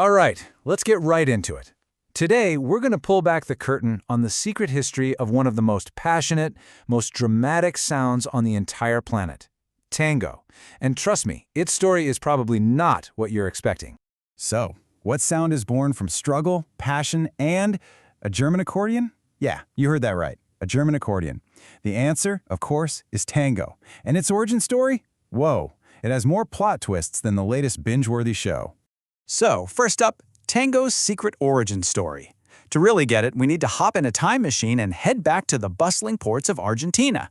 All right, let's get right into it. Today, we're going to pull back the curtain on the secret history of one of the most passionate, most dramatic sounds on the entire planet, tango. And trust me, its story is probably not what you're expecting. So, what sound is born from struggle, passion, and a German accordion? Yeah, you heard that right, a German accordion. The answer, of course, is tango. And its origin story? Whoa, it has more plot twists than the latest binge-worthy show. So, first up, tango's secret origin story. To really get it, we need to hop in a time machine and head back to the bustling ports of Argentina.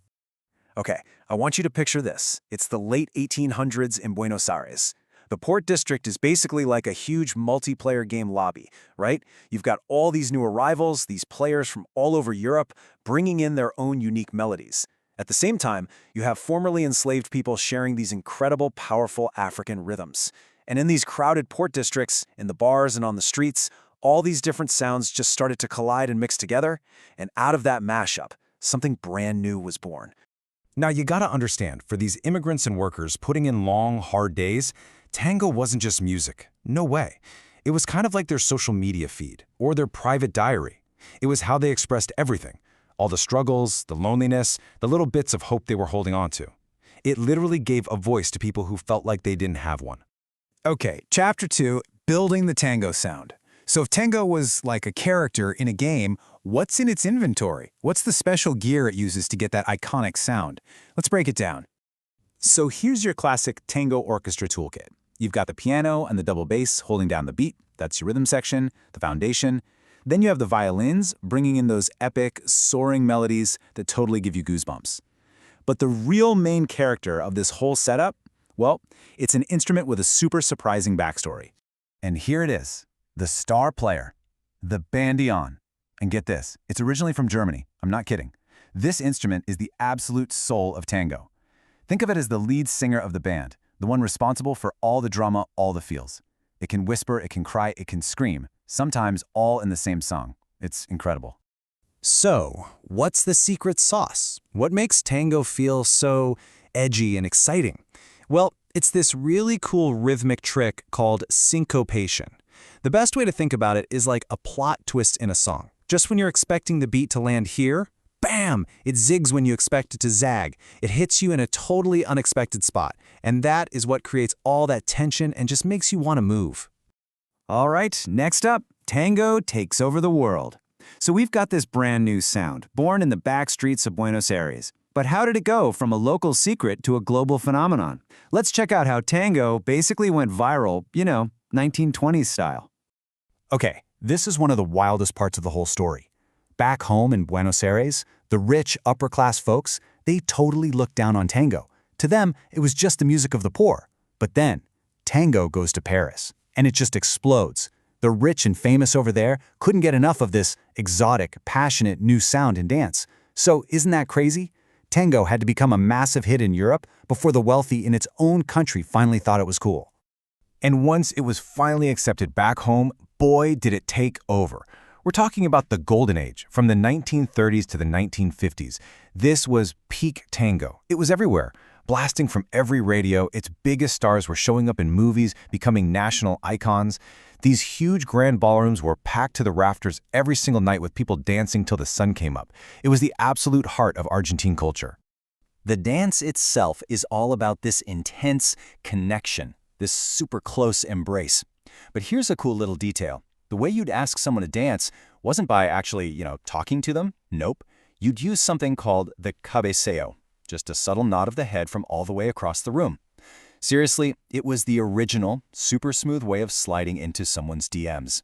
Okay, I want you to picture this. It's the late 1800s in Buenos Aires. The port district is basically like a huge multiplayer game lobby, right? You've got all these new arrivals, these players from all over Europe, bringing in their own unique melodies. At the same time, you have formerly enslaved people sharing these incredible, powerful African rhythms. And in these crowded port districts, in the bars and on the streets, all these different sounds just started to collide and mix together, and out of that mashup, something brand new was born. Now, you gotta understand, for these immigrants and workers putting in long, hard days, tango wasn't just music. No way. It was kind of like their social media feed, or their private diary. It was how they expressed everything. All the struggles, the loneliness, the little bits of hope they were holding on to. It literally gave a voice to people who felt like they didn't have one. Okay, Chapter 2, Building the Tango Sound. So if tango was like a character in a game, what's in its inventory? What's the special gear it uses to get that iconic sound? Let's break it down. So here's your classic tango orchestra toolkit. You've got the piano and the double bass holding down the beat. That's your rhythm section, the foundation. Then you have the violins bringing in those epic, soaring melodies that totally give you goosebumps. But the real main character of this whole setup, well, it's an instrument with a super surprising backstory. And here it is, the star player, the bandeon. And get this, it's originally from Germany. I'm not kidding. This instrument is the absolute soul of tango. Think of it as the lead singer of the band, the one responsible for all the drama, all the feels. It can whisper, it can cry, it can scream, sometimes all in the same song. It's incredible. So, what's the secret sauce? What makes tango feel so edgy and exciting? Well, it's this really cool rhythmic trick called syncopation. The best way to think about it is like a plot twist in a song. Just when you're expecting the beat to land here, bam! It zigs when you expect it to zag. It hits you in a totally unexpected spot. And that is what creates all that tension and just makes you want to move. All right, next up, tango takes over the world. So we've got this brand new sound, born in the back streets of Buenos Aires. But how did it go from a local secret to a global phenomenon? Let's check out how tango basically went viral, 1920s style. Okay, this is one of the wildest parts of the whole story. Back home in Buenos Aires, the rich, upper-class folks, they totally looked down on tango. To them, it was just the music of the poor. But then, tango goes to Paris, and it just explodes. The rich and famous over there couldn't get enough of this exotic, passionate new sound and dance. So isn't that crazy? Tango had to become a massive hit in Europe before the wealthy in its own country finally thought it was cool. And once it was finally accepted back home, boy, did it take over. We're talking about the golden age, from the 1930s to the 1950s. This was peak tango. It was everywhere, blasting from every radio. Its biggest stars were showing up in movies, becoming national icons. These huge grand ballrooms were packed to the rafters every single night with people dancing till the sun came up. It was the absolute heart of Argentine culture. The dance itself is all about this intense connection, this super close embrace. But here's a cool little detail. The way you'd ask someone to dance wasn't by actually, talking to them. Nope. You'd use something called the cabeceo, just a subtle nod of the head from all the way across the room. Seriously, it was the original, super smooth way of sliding into someone's DMs.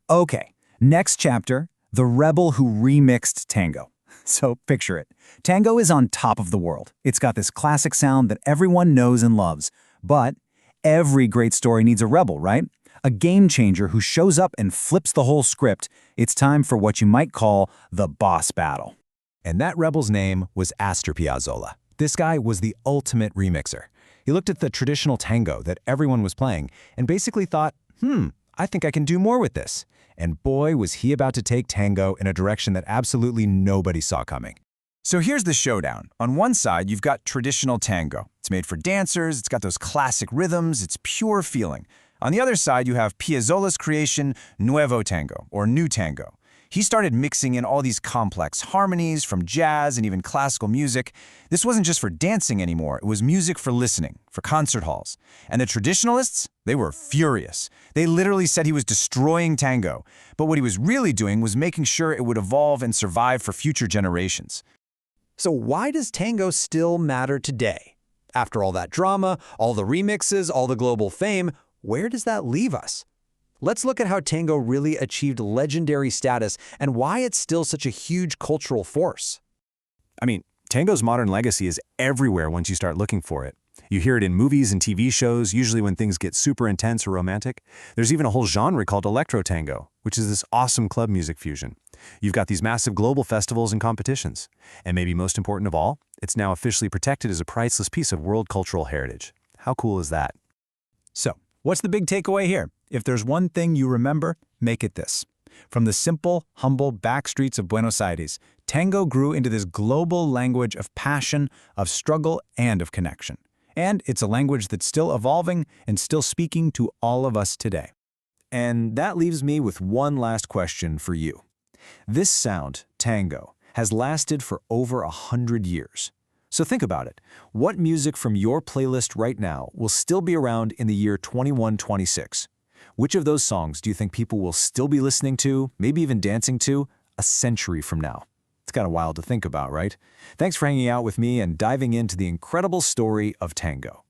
Okay, next chapter, the rebel who remixed tango. So picture it. Tango is on top of the world. It's got this classic sound that everyone knows and loves. But every great story needs a rebel, right? A game changer who shows up and flips the whole script. It's time for what you might call the boss battle. And that rebel's name was Astor Piazzolla. This guy was the ultimate remixer. He looked at the traditional tango that everyone was playing and basically thought, I think I can do more with this. And boy, was he about to take tango in a direction that absolutely nobody saw coming. So here's the showdown. On one side, you've got traditional tango. It's made for dancers, it's got those classic rhythms, it's pure feeling. On the other side, you have Piazzolla's creation, Nuevo Tango, or New Tango. He started mixing in all these complex harmonies from jazz and even classical music. This wasn't just for dancing anymore, it was music for listening, for concert halls. And the traditionalists, they were furious. They literally said he was destroying tango, but what he was really doing was making sure it would evolve and survive for future generations. So why does tango still matter today? After all that drama, all the remixes, all the global fame, where does that leave us? Let's look at how tango really achieved legendary status and why it's still such a huge cultural force. I mean, tango's modern legacy is everywhere once you start looking for it. You hear it in movies and TV shows, usually when things get super intense or romantic. There's even a whole genre called electro tango, which is this awesome club music fusion. You've got these massive global festivals and competitions. And maybe most important of all, it's now officially protected as a priceless piece of world cultural heritage. How cool is that? So, what's the big takeaway here? If there's one thing you remember, make it this. From the simple, humble back streets of Buenos Aires, tango grew into this global language of passion, of struggle, and of connection. And it's a language that's still evolving and still speaking to all of us today. And that leaves me with one last question for you. This sound, tango, has lasted for over 100 years. So think about it. What music from your playlist right now will still be around in the year 2126? Which of those songs do you think people will still be listening to, maybe even dancing to, a century from now? It's kind of wild to think about, right? Thanks for hanging out with me and diving into the incredible story of tango.